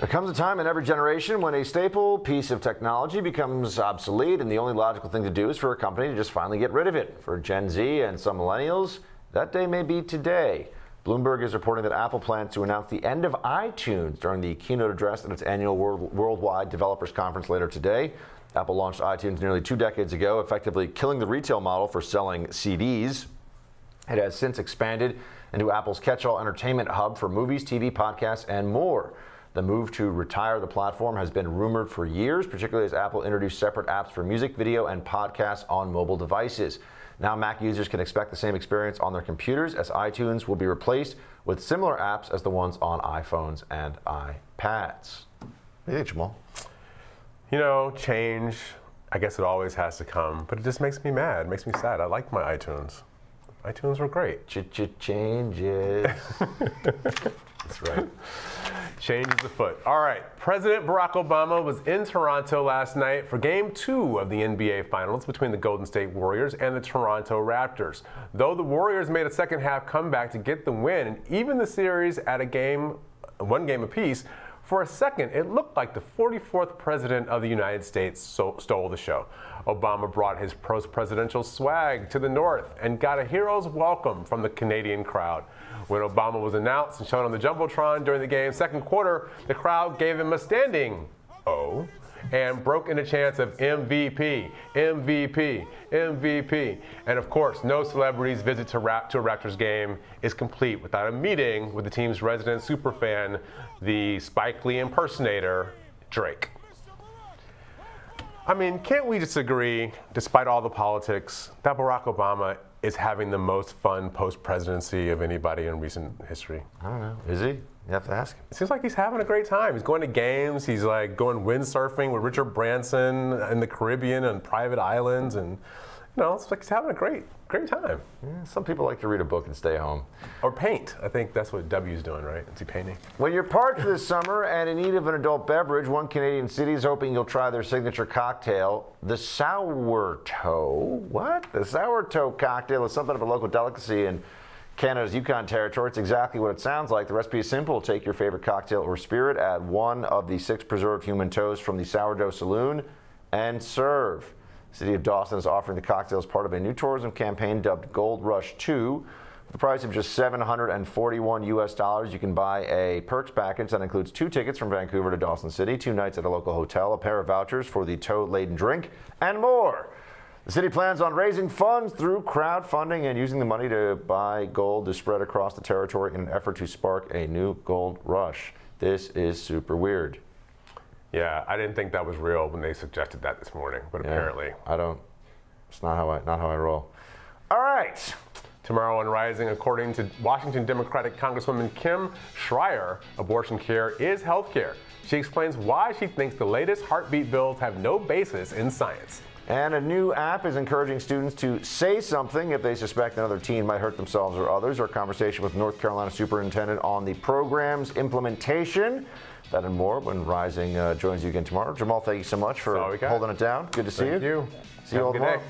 There comes a time in every generation when a staple piece of technology becomes obsolete, and the only logical thing to do is for a company to just finally get rid of it. For Gen Z and some millennials, that day may be today. Bloomberg is reporting that Apple plans to announce the end of iTunes during the keynote address at its annual Worldwide Developers Conference later today. Apple launched iTunes nearly 2 decades ago, effectively killing the retail model for selling CDs. It has since expanded into Apple's catch-all entertainment hub for movies, TV, podcasts, and more. The move to retire the platform has been rumored for years, particularly as Apple introduced separate apps for music, video, and podcasts on mobile devices. Now Mac users can expect the same experience on their computers, as iTunes will be replaced with similar apps as the ones on iPhones and iPads. Hey, Jamal. You know, change, I guess it always has to come, but it just makes me mad, makes me sad. I like my iTunes. iTunes were great. Changes. That's right. Change is afoot. All right. President Barack Obama was in Toronto last night for Game 2 of the NBA Finals between the Golden State Warriors and the Toronto Raptors. Though the Warriors made a second-half comeback to get the win and even the series at one game apiece, for a second, it looked like the 44th president of the United States stole the show. Obama brought his post-presidential swag to the North and got a hero's welcome from the Canadian crowd. When Obama was announced and shown on the Jumbotron during the game's second quarter, the crowd gave him a standing O and broke into chants of MVP, MVP, MVP. And of course, no celebrity's visit to a Raptors game is complete without a meeting with the team's resident superfan, the Spike Lee impersonator, Drake. I mean, can't we just agree, despite all the politics, that Barack Obama is having the most fun post-presidency of anybody in recent history? I don't know. Is he? You have to ask him. It seems like he's having a great time. He's going to games. He's like going windsurfing with Richard Branson in the Caribbean and private islands, and you know, it's like he's having a great time. Yeah, some people like to read a book and stay home. Or paint. I think that's what W's doing, right? Is he painting? When you're parched this summer and in need of an adult beverage, one Canadian city is hoping you'll try their signature cocktail, the sourdough. What? The sourdough cocktail is something of a local delicacy in Canada's Yukon Territory. It's exactly what it sounds like. The recipe is simple. Take your favorite cocktail or spirit, add one of the 6 preserved human toes from the Sourdough Saloon, and serve. The city of Dawson is offering the cocktail as part of a new tourism campaign dubbed Gold Rush 2. For the price of just $741 US, you can buy a perks package that includes 2 tickets from Vancouver to Dawson City, 2 nights at a local hotel, a pair of vouchers for the toad-laden drink, and more. The city plans on raising funds through crowdfunding and using the money to buy gold to spread across the territory in an effort to spark a new gold rush. This is super weird. Yeah, I didn't think that was real when they suggested that this morning, but apparently. It's not how I roll. All right. Tomorrow on Rising, according to Washington Democratic Congresswoman Kim Schreier, abortion care is health care. She explains why she thinks the latest heartbeat bills have no basis in science. And a new app is encouraging students to say something if they suspect another teen might hurt themselves or others. Our conversation with North Carolina Superintendent on the program's implementation. That and more when Rising joins you again tomorrow. Jamal, thank you so much for holding it down. Good to see you. Thank you. See you all tomorrow.